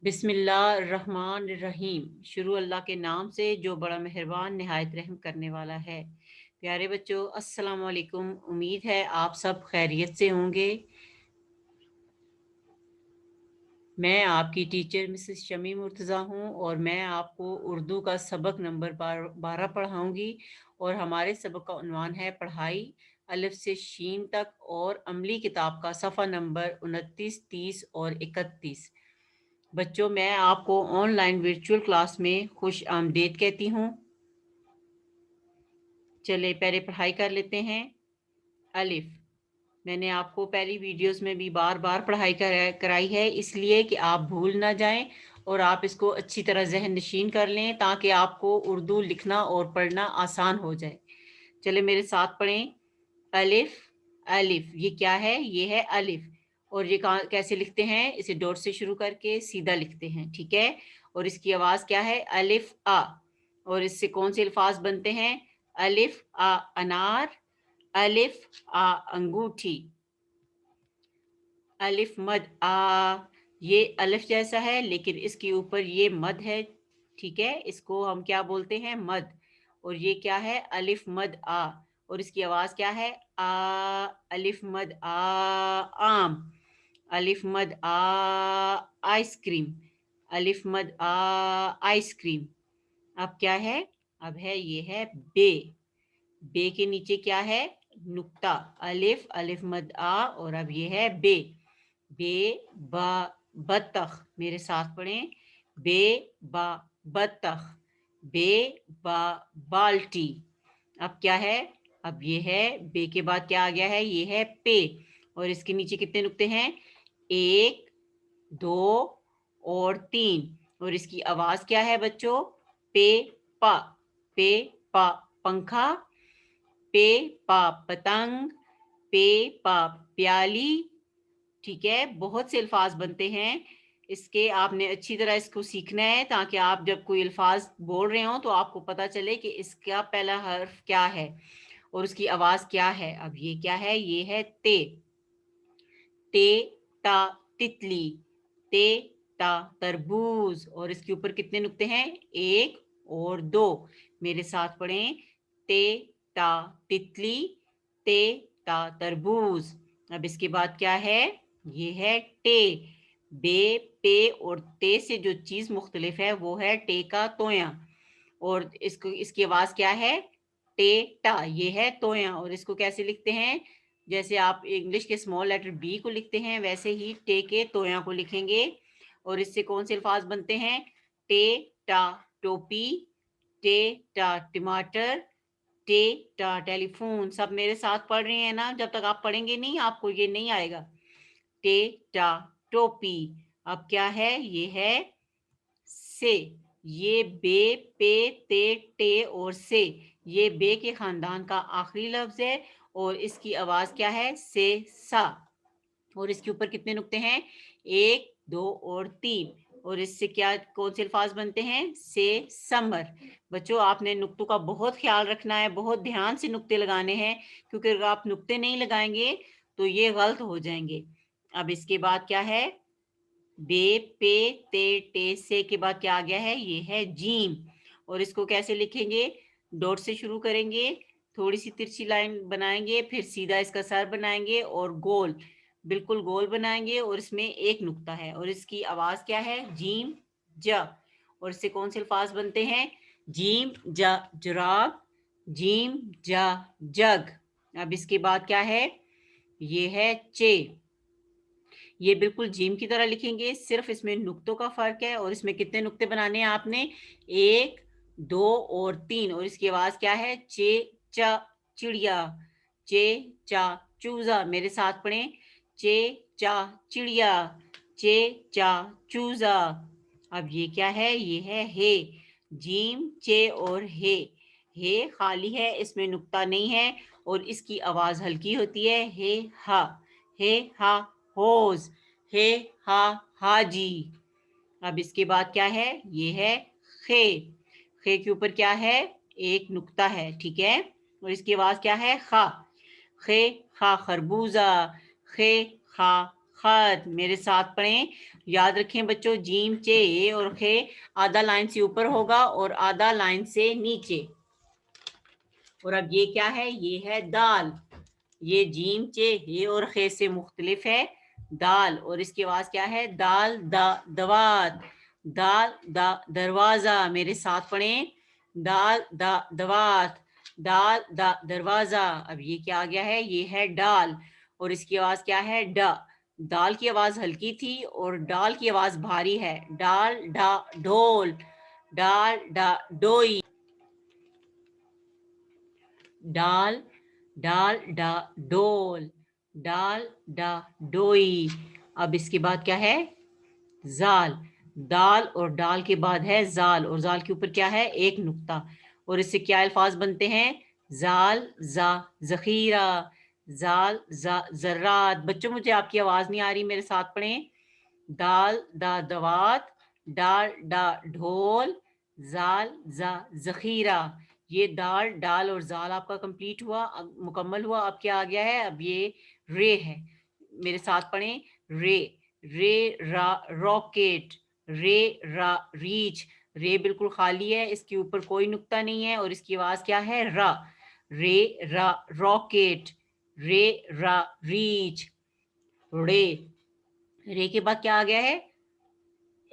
बिस्मिल्लाहिर्रहमानिर्रहीम। शुरू अल्लाह के नाम से जो बड़ा मेहरबान निहायत रहम करने वाला है। प्यारे बच्चों, अस्सलाम वालेकुम। उम्मीद है आप सब खैरियत से होंगे। मैं आपकी टीचर मिसेस शमी मुर्तज़ा हूँ और मैं आपको उर्दू का सबक नंबर 12 पढ़ाऊँगी और हमारे सबक का उन्वान है पढ़ाई अलिफ से शीन तक और अमली किताब का सफ़ा नंबर 29, 30 और 31। बच्चों, मैं आपको ऑनलाइन वर्चुअल क्लास में खुश आमदीद कहती हूँ। चले पहले पढ़ाई कर लेते हैं। अलिफ। मैंने आपको पहली वीडियोस में भी बार बार पढ़ाई कराई है, इसलिए कि आप भूल ना जाएं और आप इसको अच्छी तरह जहन नशीन कर लें ताकि आपको उर्दू लिखना और पढ़ना आसान हो जाए। चले मेरे साथ पढ़ें। अलिफ। अलिफ ये क्या है? ये है अलिफ। और ये कैसे लिखते हैं? इसे डॉट से शुरू करके सीधा लिखते हैं, ठीक है। और इसकी आवाज क्या है? अलिफ आ। और इससे कौन से अल्फाज बनते हैं? अलिफ आ अनार, अलिफ आ अंगूठी, अलिफ मद आ। ये अलिफ जैसा है लेकिन इसके ऊपर ये मद है, ठीक है। इसको हम क्या बोलते हैं? मद। और ये क्या है? अलिफ मद आ। और इसकी आवाज क्या है? आ। अलिफ मद आ आम, अलिफ मद आ आइसक्रीम, अलिफ मद आ आइसक्रीम। अब क्या है? अब है ये है बे। बे के नीचे क्या है? नुक्ता। अलिफ, अलिफ मद आ और अब ये है बे। बे बा बतख। मेरे साथ पढ़ें। बे बा बतख, बे बा बाल्टी। अब क्या है? अब ये है बे के बाद क्या आ गया है? ये है पे। और इसके नीचे कितने नुक्ते हैं? एक, दो और तीन। और इसकी आवाज क्या है बच्चों? पे पा। पे पा पंखा, पे पा पतंग, पे पा प्याली, ठीक है। बहुत से अल्फाज बनते हैं इसके। आपने अच्छी तरह इसको सीखना है ताकि आप जब कोई अल्फाज बोल रहे हो तो आपको पता चले कि इसका पहला हर्फ क्या है और उसकी आवाज क्या है। अब ये क्या है? ये है ते। ते ता तितली, ते ता तरबूज। और इसके ऊपर कितने नुक्ते हैं? एक और दो। मेरे साथ पढ़ें। ते ता तितली, ते ता तरबूज। अब इसके बाद क्या है? ये है टे। बे पे और ते से जो चीज मुख्तलिफ है वो है टे का तोया। और इसको इसकी आवाज क्या है? टे टा। ये है तोया। और इसको कैसे लिखते हैं? जैसे आप इंग्लिश के स्मॉल लेटर बी को लिखते हैं वैसे ही टे के तोया को लिखेंगे। और इससे कौन से अल्फाज बनते हैं? टे टा टोपी, टे टा टमाटर, टे टा टेलीफोन। सब मेरे साथ पढ़ रहे हैं ना? जब तक आप पढ़ेंगे नहीं आपको ये नहीं आएगा। टे टा टोपी। अब क्या है? ये है से। ये बे पे ते टे और से, ये बे के खानदान का आखिरी लफ्ज है और इसकी आवाज क्या है? से सा। और इसके ऊपर कितने नुक्ते हैं? एक, दो और तीन। और इससे क्या कौन से अल्फाज बनते हैं? से समर। बच्चों, आपने नुक्तों का बहुत ख्याल रखना है, बहुत ध्यान से नुक्ते लगाने हैं क्योंकि अगर आप नुक्ते नहीं लगाएंगे तो ये गलत हो जाएंगे। अब इसके बाद क्या है? बे पे ते टे से के बाद क्या आ गया है? ये है जीम। और इसको कैसे लिखेंगे? डॉट से शुरू करेंगे, थोड़ी सी तिरछी लाइन बनाएंगे, फिर सीधा इसका सर बनाएंगे और गोल, बिल्कुल गोल बनाएंगे और इसमें एक नुक्ता है। और इसकी आवाज क्या है? जीम ज। और इससे कौन से अल्फाज बनते हैं? जीम ज जुराब, जीम जा जग। अब इसके बाद क्या है? ये है चे। ये बिल्कुल जीम की तरह लिखेंगे, सिर्फ इसमें नुक्तों का फर्क है। और इसमें कितने नुक्ते बनाने हैं आपने? एक, दो और तीन। और इसकी आवाज क्या है? चे चा चिड़िया, चे चा चूजा। मेरे साथ पढ़ें। चे चा चिड़िया, चे चा चूजा। अब ये क्या है? ये है हे। जीम चे और हे खाली है, इसमें नुक्ता नहीं है और इसकी आवाज हल्की होती है। हे हा होज, हे हा हाजी। अब इसके बाद क्या है? ये है खे। खे के ऊपर क्या है? एक नुक्ता है, ठीक है। और इसकी आवाज क्या है? खा। खे खा खरबूजा, खे खा खत। मेरे साथ पढ़ें, याद रखें बच्चों, जीम चे और खे आधा लाइन से ऊपर होगा और आधा लाइन से नीचे। और अब ये क्या है, ये है दाल। ये जीम चे हे और खे से मुख्तलिफ है दाल, और इसकी आवाज क्या है, दाल दा दवात, दाल दा दरवाजा। मेरे साथ पढ़ें, दाल दा दवात, दाल दा दरवाजा। अब ये क्या आ गया है, ये है डाल, और इसकी आवाज क्या है, ड। दाल की आवाज हल्की थी और डाल की आवाज भारी है। डाल डा ढोल, डाल डा डोई, डाल डाल डा डोल, डाल डा डोई। अब इसके बाद क्या है, जाल। दाल और डाल के बाद है जाल, और जाल के ऊपर क्या है, एक नुक्ता, और इससे क्या अल्फाज बनते हैं, जाल जा जखीरा, जाल जा जर्रात। बच्चों मुझे आपकी आवाज नहीं आ रही, मेरे साथ पढ़ें, दाल दा दवात, डाल डा ढोल, जाल जा जखीरा। ये दाल डाल और जाल आपका कंप्लीट हुआ, अब मुकम्मल हुआ। अब क्या आ गया है, अब ये रे है। मेरे साथ पढ़ें, रे, रे रा रॉकेट, रे रा रीच। रे बिल्कुल खाली है, इसके ऊपर कोई नुक्ता नहीं है, और इसकी आवाज क्या है, रा। रे रा रॉकेट, रे रा रीच, रे। रे के बाद क्या आ गया है,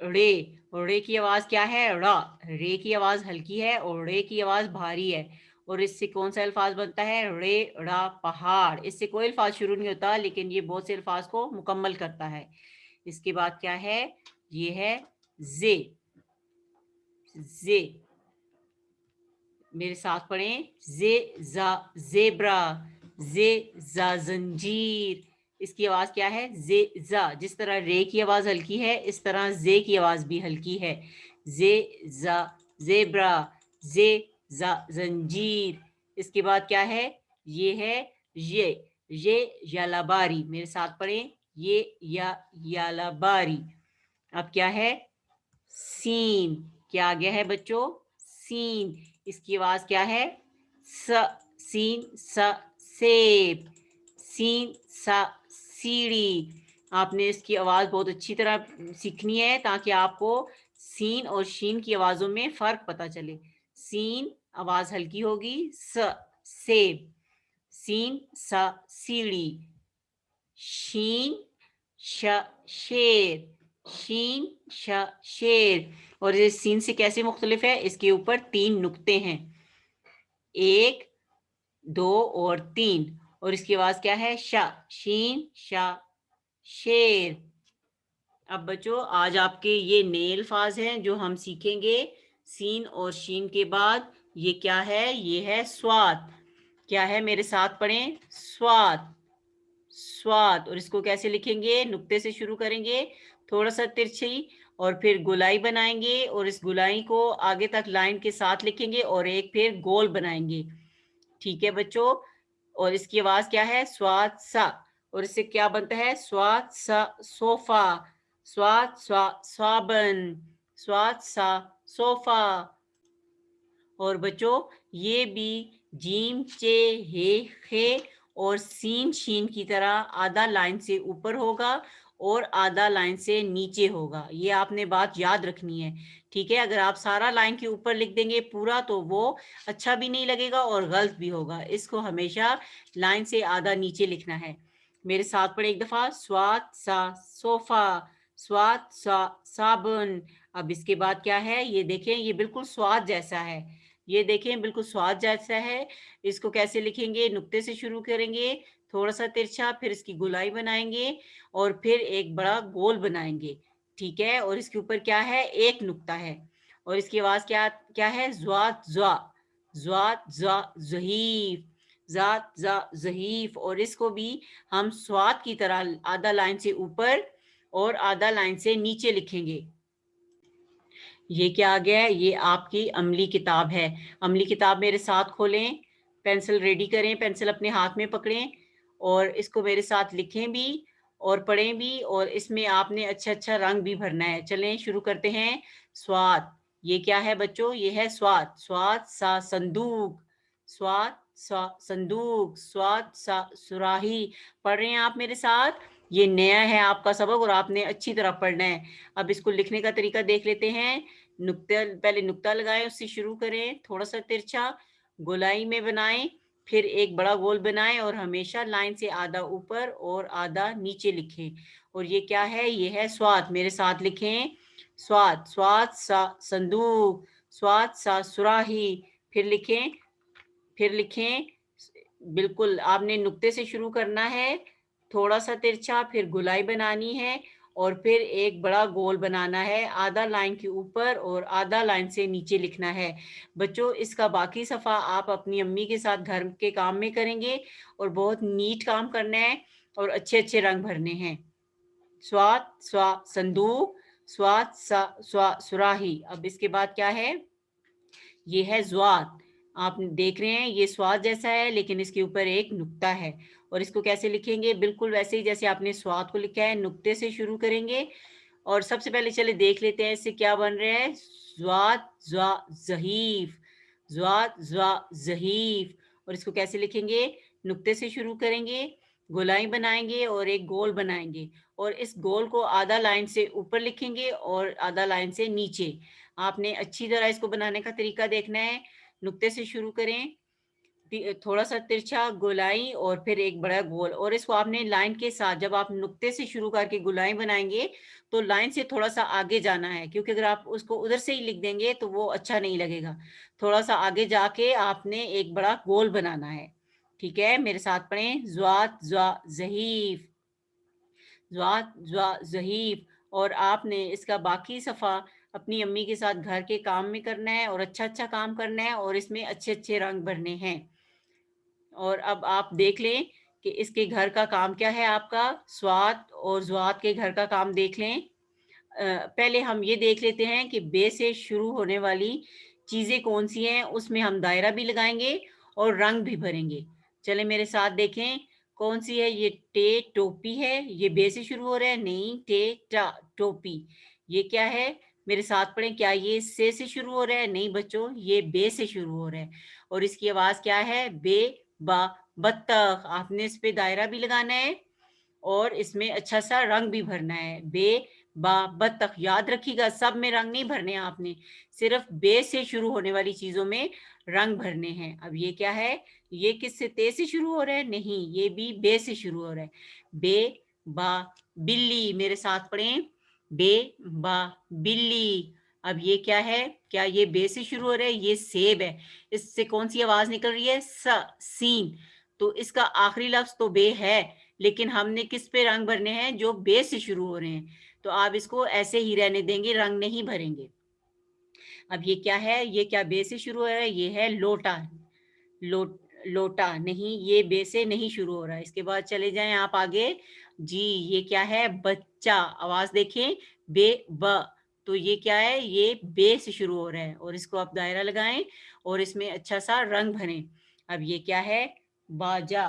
रे, और रे की आवाज क्या है, रा। रे की आवाज हल्की है और रे की आवाज भारी है, और इससे कौन सा अल्फाज बनता है, रे रा पहाड़। इससे कोई अल्फाज शुरू नहीं होता, लेकिन ये बहुत से अल्फाज को मुकम्मल करता है। इसके बाद क्या है, ये है जे, जे। मेरे साथ पढ़ें, जे जा जेब्रा, जे जा जंजीर। इसकी आवाज क्या है, जे जा। जिस तरह रे की आवाज हल्की है, इस तरह जे की आवाज भी हल्की है। जे जा जेब्रा, जे जा जंजीर। इसके बाद क्या है, ये है ये यालाबारी। मेरे साथ पढ़ें, ये या यालाबारी। अब क्या है, सीन। क्या आ गया है बच्चों, सीन। इसकी आवाज क्या है, स। सीन स सेब, सीन सा सीढ़ी। आपने इसकी आवाज बहुत अच्छी तरह सीखनी है, ताकि आपको सीन और शीन की आवाजों में फर्क पता चले। सीन आवाज हल्की होगी, स सेब, सीन सा सीढ़ी, शीन श शेर, शीन श शेर। और ये सीन से कैसे मुख्तलिफ है, इसके ऊपर तीन नुक्ते हैं, एक, दो और तीन, और इसकी आवाज क्या है, श, शीन श शेर। अब बच्चों, आज आपके ये नए अल्फाज हैं जो हम सीखेंगे सीन और शीन के बाद। ये क्या है, ये है स्वाद। क्या है, मेरे साथ पढ़ें, स्वाद, स्वाद। और इसको कैसे लिखेंगे, नुक्ते से शुरू करेंगे, थोड़ा सा तिरछी, और फिर गोलाई बनाएंगे, और इस गोलाई को आगे तक लाइन के साथ लिखेंगे, और एक फिर गोल बनाएंगे। ठीक है बच्चों, और इसकी आवाज क्या है, स्वाद सा। और इससे क्या बनता है, स्वाद सा सोफा, स्वाद स्वा स्वाबन, स्वाद सा सोफा। और बच्चों, ये भी जीम चे हे खे और सीन शीन की तरह आधा लाइन से ऊपर होगा और आधा लाइन से नीचे होगा। ये आपने बात याद रखनी है, ठीक है। अगर आप सारा लाइन के ऊपर लिख देंगे पूरा, तो वो अच्छा भी नहीं लगेगा और गलत भी होगा। इसको हमेशा लाइन से आधा नीचे लिखना है। मेरे साथ पढ़े एक दफा, स्वाद सा सोफा, स्वाद सा साबुन। अब इसके बाद क्या है, ये देखें, ये बिल्कुल स्वाद जैसा है। ये देखें, बिल्कुल स्वाद जैसा है। इसको कैसे लिखेंगे, नुक्ते से शुरू करेंगे, थोड़ा सा तिरछा, फिर इसकी गोलाई बनाएंगे, और फिर एक बड़ा गोल बनाएंगे, ठीक है। और इसके ऊपर क्या है, एक नुक्ता है, और इसकी आवाज क्या क्या है, ज्वात ज्वा, ज्वात ज्वा जहीफ, जात जा जहीफ। और इसको भी हम स्वाद की तरह आधा लाइन से ऊपर और आधा लाइन से नीचे लिखेंगे। ये क्या आ गया है, ये आपकी अमली किताब है। अमली किताब मेरे साथ खोलें, पेंसिल रेडी करें, पेंसिल अपने हाथ में पकड़ें, और इसको मेरे साथ लिखें भी और पढ़ें भी, और इसमें आपने अच्छा अच्छा रंग भी भरना है। चलें शुरू करते हैं। स्वाद, ये क्या है बच्चों, ये है स्वाद। स्वाद सा संदूक, स्वाद सा संदूक, स्वाद सा सुराही। पढ़ रहे हैं आप मेरे साथ, ये नया है आपका सबक और आपने अच्छी तरह पढ़ना है। अब इसको लिखने का तरीका देख लेते हैं। नुक्ते पहले नुक्ता लगाएँ, उससे शुरू करें, थोड़ा-सा तिरछा, गोलाई में बनाएँ, फिर एक बड़ा गोल बनाएँ और हमेशा लाइन से आधा ऊपर और आधा नीचे लिखें। और ये क्या है? ये है स्वाद। मेरे साथ लिखें, स्वाद, स्वाद सा संदूक, स्वाद सा सुराही। फिर लिखें, फिर लिखें, बिल्कुल आपने नुक्ते से शुरू करना है, थोड़ा-सा तिरछा, फिर गोलाई बनानी है और फिर एक बड़ा गोल बनाना है, आधा लाइन के ऊपर और आधा लाइन से नीचे लिखना है। बच्चों, इसका बाकी सफ़ा आप अपनी अम्मी के साथ घर के काम में करेंगे और बहुत नीट काम करना है और अच्छे-अच्छे रंग भरने हैं। स्वाद, स्वा संदूक, स्वाद, सा स्वा सुराही। अब इसके बाद क्या है? ये है ज़्वाद। आप देख रहे हैं ये स्वाद जैसा है लेकिन इसके ऊपर एक नुक्ता है और इसको कैसे लिखेंगे? बिल्कुल वैसे ही जैसे आपने स्वाद को लिखा है, नुक्ते से शुरू करेंगे और सबसे पहले चलिए देख लेते हैं इससे क्या बन रहा है। ज़्वाद, ज़्वा ज़हीफ़, ज़्वाद, ज़्वा ज़हीफ़। और इसको कैसे लिखेंगे? नुक्ते से शुरू करेंगे, गोलाई बनाएँगे और एक गोल बनाएँगे और इस गोल को आधा लाइन से ऊपर लिखेंगे और आधा लाइन से नीचे। आपने अच्छी तरह इसको बनाने का तरीका देखना है। नुक्ते से शुरू करें, थोड़ा-सा तिरछा गोलाई और फिर एक बड़ा गोल और इसको आपने लाइन के साथ जब आप नुक्ते से शुरू करके गोलाई बनाएँगे, तो लाइन से थोड़ा-सा आगे जाना है क्योंकि अगर आप उसको उधर से ही लिख देंगे तो वो अच्छा नहीं लगेगा। थोड़ा-सा आगे जाके आपने एक बड़ा गोल बनाना है। ठीक है? मेरे साथ पढ़ें, ज़्वात, ज़्वा ज़हीफ़, ज़्वात, ज़्वा ज़हीफ़। और आपने इसका बाकी सफ़ा अपनी अम्मी के साथ घर के काम में करना है और अच्छा-अच्छा काम करना है और इसमें अच्छे-अच्छे रंग भरने हैं। और अब आप देख लें कि इसके घर का काम क्या है आपका, स्वात और ज़्वात के घर का काम देख लें। पहले हम ये देख लेते हैं कि बे से शुरू होने वाली चीज़ें कौन-सी हैं, उसमें हम दायरा भी लगाएँगे और रंग भी भरेंगे। चलें मेरे साथ देखें, कौन-सी है ये टोपी है, ये बे से शुरू हो रहा है? नहीं, टोपी। ये क्या है? मेरे साथ पढ़ें, क्या ये से शुरू हो रहा है? नहीं बच्चों, ये बे से शुरू हो रहा है और इसकी आवाज़ क्या है? बे, बा, बत्तख। आपने इस पे दायरा भी लगाना है और इसमें अच्छा-सा रंग भी भरना है। बे, बा, बत्तख। याद रखिएगा सब में रंग नहीं भरने आपने, सिर्फ़ बे से शुरू होने वाली चीज़ों में रंग भरने हैं। अब ये क्या है? ये किससे ते से शुरू हो रहा है? नहीं, ये भी बे से शुरू हो रहा है। बे, बा, बिल्ली। मेरे साथ पढ़ें, बे, बा, बिल्ली। अब ये क्या है? क्या ये बे से शुरू हो रहा है? ये सेब है। इससे कौन-सी आवाज़ निकल रही है? सीन। तो इसका आखिरी लफ्ज़ तो बे है, लेकिन हमने किस पे रंग भरने हैं? जो बे से शुरू हो रहे हैं। तो आप इसको ऐसे ही रहने देंगे, रंग नहीं भरेंगे। अब ये क्या है? ये क्या बे से शुरू हो रहा है? ये है लोटा। लो लोटा नहीं, ये बे से नहीं शुरू हो रहा है। इसके बाद चले जाएँ आप आगे। जी, ये क्या है? बच्चा। आवाज़ देखें, बे, ब। तो ये क्या है? ये बे से शुरू हो रहा है और इसको आप दायरा लगाएँ और इसमें अच्छा-सा रंग भरें। अब ये क्या है? बाजा,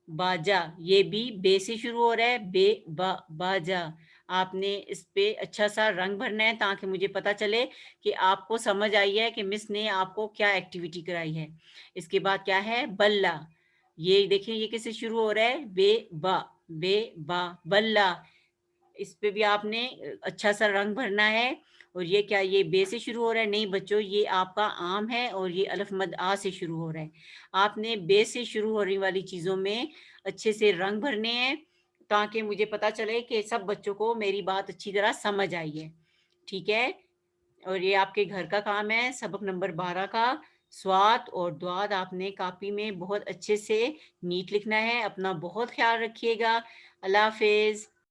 बाजा। ये भी बे से शुरू हो रहा है, बे, ब, बाजा। आपने इस पे अच्छा-सा रंग भरना है ताकि मुझे पता चले कि आपको समझ आई है कि मिस ने आपको क्या एक्टिविटी कराई है। इसके बाद क्या है? बल्ला। ये देखिए ये किससे शुरू हो रहा है? बे, बा, बल्ला। इस पे भी आपने अच्छा-सा रंग भरना है और ये क्या ये बे से शुरू हो रहा है? नहीं बच्चों, ये आपका आम है और ये अलिफ मद आ से शुरू हो रहा है। आपने बे से शुरू होने वाली चीज़ों में अच्छे से रंग भरने हैं ताकि मुझे पता चले कि सब बच्चों को मेरी बात अच्छी तरह समझ आई है। ठीक है? और ये आपके घर का काम है, सबक नंबर 12 का। स्वाद और द्वाद आपने कॉपी में बहुत अच्छे से नीट लिखना है। अपना बहुत ख़्याल रखिएगा। अल्लाह हाफ़िज़।